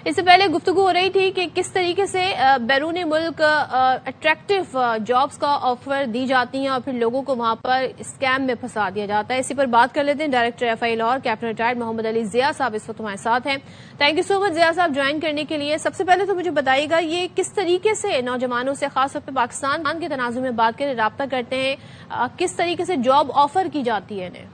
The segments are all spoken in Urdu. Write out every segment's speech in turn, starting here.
اس سے پہلے گفتگو ہو رہی تھی کہ کس طریقے سے بیرون ملک اٹریکٹیو جابز کا آفر دی جاتی ہیں اور پھر لوگوں کو وہاں پر اسکیم میں پھنسا دیا جاتا ہے. اسی پر بات کر لیتے ہیں. ڈائریکٹر ایف آئی لاہور کیپٹن ریٹائرڈ محمد علی ضیاء صاحب اس وقت ہمارے ساتھ ہیں. تھینک یو سو مچ ضیاء صاحب جوائن کرنے کے لیے. سب سے پہلے تو مجھے بتائیے گا یہ کس طریقے سے نوجوانوں سے خاص طور پہ پاکستان کے تناظر میں بات کریں رابطہ کرتے ہیں, کس طریقے سے جاب آفر کی جاتی ہے انہیں؟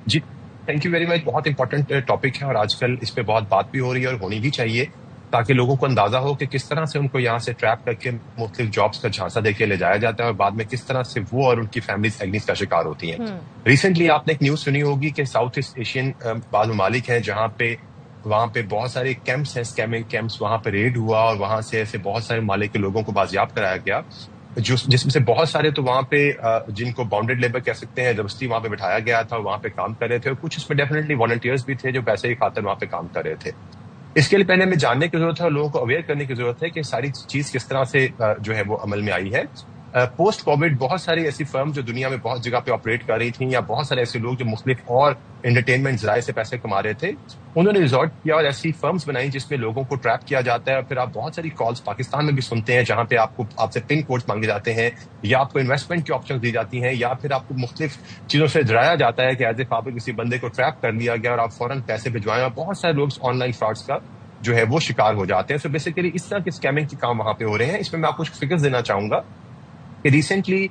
جی تھینک یو ویری مچ. بہت امپورٹنٹ ٹاپک ہے اور آج کل اس پہ بہت بات بھی ہو رہی ہے اور ہونی بھی چاہیے تاکہ لوگوں کو اندازہ ہو کہ کس طرح سے ان کو یہاں سے ٹریپ کر کے مختلف جابس کا جھانسا دے کے لے جایا جاتا ہے اور بعد میں کس طرح سے وہ اور ان کی فیملیز ایگنیس کا شکار ہوتی ہیں. ریسنٹلی آپ نے ایک نیوز سنی ہوگی کہ ساؤتھ ایسٹ ایشین بعض ممالک ہیں جہاں پہ وہاں پہ بہت سارے کیمپس ہیں, اسکیمنگ کیمپس, وہاں پہ ریڈ ہوا اور وہاں سے ایسے بہت سارے ممالک کے لوگوں کو بازیاب کرایا گیا جس میں سے بہت سارے تو وہاں پہ جن کو باؤنڈیڈ لیبر کہہ سکتے ہیں زبردستی وہاں پہ بٹھایا گیا تھا, وہاں پہ کام کر رہے تھے, اور کچھ اس میں ڈیفینیٹلی والنٹیئرز بھی تھے جو پیسے کی خاطر وہاں پہ کام کر رہے تھے. اس کے لیے پہلے ہمیں جاننے کی ضرورت ہے اور لوگوں کو اویئر کرنے کی ضرورت ہے کہ ساری چیز کس طرح سے جو ہے وہ عمل میں آئی ہے. پوسٹ کووڈ بہت ساری ایسی فرم جو دنیا میں بہت جگہ پہ آپریٹ کر رہی تھیں یا بہت سارے ایسے لوگ جو مختلف اور انٹرٹینمنٹ ذرائع سے پیسے کما رہے تھے, انہوں نے ریزورٹ کیا اور ایسی فرمز بنائی جس میں لوگوں کو ٹریپ کیا جاتا ہے. اور پھر آپ بہت ساری کالز پاکستان میں بھی سنتے ہیں جہاں پہ آپ سے پن کوڈز مانگے جاتے ہیں یا آپ کو انویسٹمنٹ کی آپشن دی جاتی ہیں یا پھر آپ کو مختلف چیزوں سے ڈرایا جاتا ہے کہ ایز اف آپ کسی بندے کو ٹریپ کر لیا گیا اور آپ فوراً پیسے بھجوائیں, اور بہت سارے لوگ آن لائن فراڈس کا جو ہے وہ شکار ہو جاتے ہیں. سو بیسیکلی اس طرح کے اسکیمنگ کے کام وہاں پہ ہو رہے ہیں. اس میں آپ کچھ فگرز دینا چاہوں گا کہ ریسنٹلی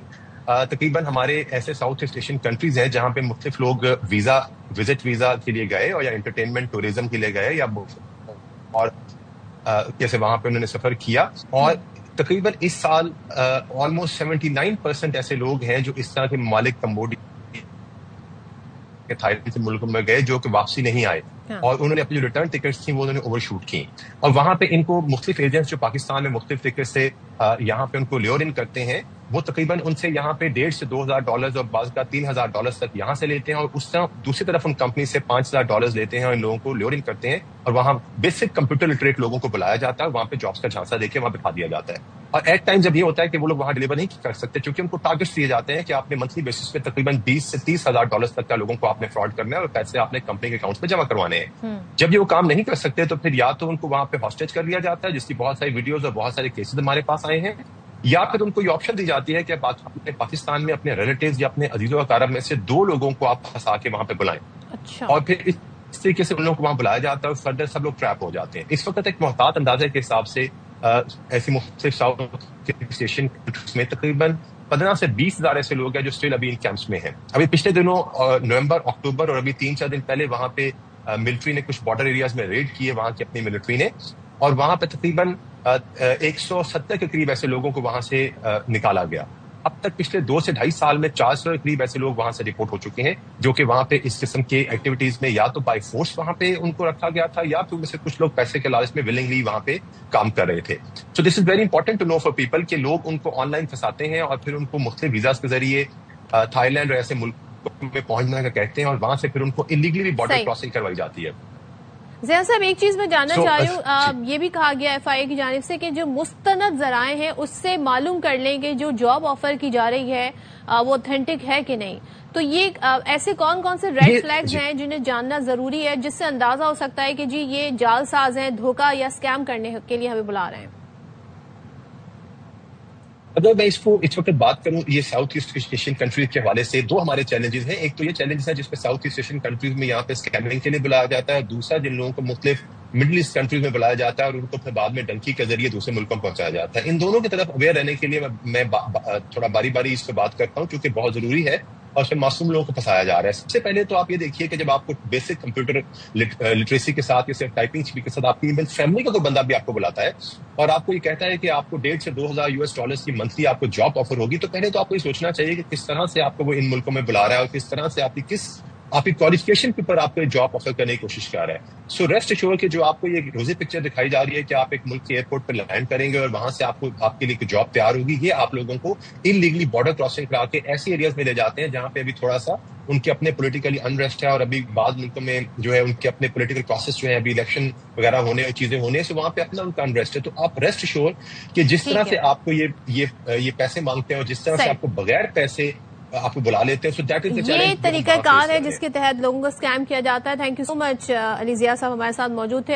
تقریباً ہمارے ایسے ساؤتھ ایسٹ ایشین کنٹریز ہیں جہاں پہ مختلف لوگ وزٹ ویزا کے لیے گئے اور یا انٹرٹینمنٹ ٹوریزم کے لیے گئے یا اور کیسے وہاں پہ انہوں نے سفر کیا, اور تقریباً اس سال آلموسٹ 79% ایسے لوگ ہیں جو اس طرح کے ممالک کمبوڈیا تھائی لینڈ سے ملکوں میں گئے جو کہ واپسی نہیں آئے اور انہوں نے اپنی جو ریٹرن ٹکٹس تھیں وہ انہوں نے اوور شوٹ کی. اور وہاں پہ ان کو مختلف ایجنٹس جو پاکستان میں مختلف ٹکٹ سے یہاں پہ ان کو لیور ان کرتے ہیں, وہ تقریباً ان سے یہاں پہ $1,500 سے $2,000 اور بعض کا $3,000 تک یہاں سے لیتے ہیں, اور اس طرح دوسری طرف ان کمپنی سے $5,000 لیتے ہیں اور ان لوگوں کو لیور ان کرتے ہیں اور وہاں بیسک کمپیوٹر لٹریٹ لوگوں کو بلایا جاتا ہے, وہاں پہ جابس کا جھانسا دے کے وہاں بٹھا دیا جاتا ہے. اور ایٹ ٹائم جب یہ ہوتا ہے کہ وہ لوگ وہاں ڈلیور نہیں کر سکتے چونکہ ان کو ٹارگیٹس دیے جاتے ہیں کہ آپ نے منتھلی بیسس پہ تقریباً $20,000 سے $30,000 تک کا لوگوں کو آپ نے فراڈ کرنا ہے اور پیسے آپ نے کمپنی کے اکاؤنٹس میں جمع کروانے ہیں. جب یہ وہ کام نہیں کر سکتے تو پھر یا تو ان کو وہاں پہ ہاسٹیج کر لیا جاتا ہے, جس کی بہت ساری ویڈیوز اور بہت سارے کیسز ہمارے پاس آئے ہیں, یا پھر ان کو یہ آپشن دی جاتی ہے کہ اپنے پاکستان میں اپنے ریلیٹیوز یا اپنے عزیز و اقارب میں سے 2 لوگوں کو آپ پھنسا کے وہاں پہ بلائیں. اور پھر اس طریقے سے ان لوگوں کو وہاں بلایا جاتا ہے اور فردر سب لوگ ٹریپ ہو جاتے ہیں. اس وقت ایک محتاط اندازے کے حساب سے ایسی مختلف ساؤتھ ایشین کنٹریز میں تقریباً 15 سے 20 ہزار ایسے لوگ ہیں جو اسٹل ابھی ان کیمپس میں ہیں. ابھی پچھلے دنوں نومبر اکتوبر اور ابھی 3-4 دن پہلے وہاں پہ ملٹری نے کچھ بارڈر ایریاز میں ریڈ کیے وہاں کی اپنی ملٹری نے, اور وہاں پہ تقریباً 170 کے قریب ایسے لوگوں کو وہاں سے نکالا گیا. اب تک پچھلے 2 سے 2.5 سال میں 400 کے قریب ایسے لوگ وہاں سے رپورٹ ہو چکے ہیں جو کہ وہاں پہ اس قسم کے ایکٹیویٹیز میں یا تو بائی فورس وہاں پہ ان کو رکھا گیا تھا یا پھر میں سے کچھ لوگ پیسے کے لالچ میں ولنگلی وہاں پہ کام کر رہے تھے. So this is very important to know for people کہ لوگ ان کو آن لائن پھنساتے ہیں اور پھر ان کو مختلف ویزاز کے ذریعے تھائی لینڈ اور ایسے ملکوں میں پہنچنے کا کہتے ہیں اور وہاں سے پھر ان کو انلیگلی بھی بارڈر کراسنگ کروائی جاتی ہے. ضیاء صاحب ایک چیز میں جاننا چاہ رہی ہوں, یہ بھی کہا گیا ایف آئی اے کی جانب سے کہ جو مستند ذرائع ہیں اس سے معلوم کر لیں کہ جو جاب آفر کی جا رہی ہے وہ اوتھینٹک ہے کہ نہیں. تو یہ ایسے کون کون سے ریڈ فلیگز ہیں جنہیں جاننا ضروری ہے جس سے اندازہ ہو سکتا ہے کہ جی یہ جعل ساز ہیں, دھوکہ یا اسکیم کرنے کے لیے ہمیں بلا رہے ہیں؟ اگر میں اس وقت بات کروں یہ ساؤتھ ایسٹ ایشین کنٹریز کے حوالے سے 2 ہمارے چیلنجز ہیں. ایک تو یہ چیلنجز ہے جس پہ ساؤتھ ایسٹ ایشین کنٹریز میں یہاں پہ اسکیمنگ کے لیے بلایا جاتا ہے, اور دوسرا جن لوگوں کو مختلف مڈل ایسٹ کنٹریز میں بلایا جاتا ہے اور ان کو پھر بعد میں ڈنکی کے ذریعے دوسرے ملکوں میں پہنچایا جاتا ہے. ان دونوں کی طرف اویئر رہنے کے لیے میں تھوڑا باری باری اس پہ بات کرتا ہوں کیونکہ بہت ضروری ہے اور اس میں معصوم لوگوں کو پھنسایا جا رہا ہے. سب سے پہلے تو آپ یہ دیکھیے کہ جب آپ کو بیسک کمپیوٹر لٹریسی کے ساتھ یا صرف ٹائپنگ اسپیڈ کے ساتھ آپ کی ایون فیملی کا کوئی بندہ بھی آپ کو بلاتا ہے اور آپ کو یہ کہتا ہے کہ آپ کو $1,500 سے $2,000 کی منتھلی آپ کو جاب آفر ہوگی, تو پہلے تو آپ کو یہ سوچنا چاہیے کہ کس طرح سے آپ کو وہ ان ملکوں میں بلا رہا ہے اور کس طرح سے آپ کی کوالیفیکیشن کے اوپر آپ کو جاب آفر کرنے کی کوشش کر رہا ہے. سو ریسٹ ایشور کہ جو آپ کو یہ روزی پکچر دکھائی جا رہی ہے کہ آپ ایک ملک کے ایئرپورٹ پہ لینڈ کریں گے اور وہاں سے آپ کے لیے ایک جاب تیار ہوگی, یہ آپ لوگوں کو انلیگلی بارڈر کراسنگ کرا کے ایسی ایریاز میں لے جاتے ہیں جہاں پہ ابھی تھوڑا سا ان کے اپنے پولیٹیکلی انریسٹ ہے اور ابھی بعض ملکوں میں جو ہے ان کے اپنے پولیٹیکل پروسیس جو ہے ابھی الیکشن وغیرہ ہونے اور چیزیں ہونے سے وہاں پہ اپنا ان کا انریسٹ ہے. تو آپ ریسٹ ایشور کہ جس طرح سے آپ کو یہ پیسے مانگتے ہیں اور جس طرح سے آپ کو بغیر پیسے آپ کو بلا لیتے ہیں, یہ طریقہ کار ہے جس کے تحت لوگوں کو اسکیم کیا جاتا ہے. تھینک یو سو مچ علی ضیاء صاحب ہمارے ساتھ موجود تھے.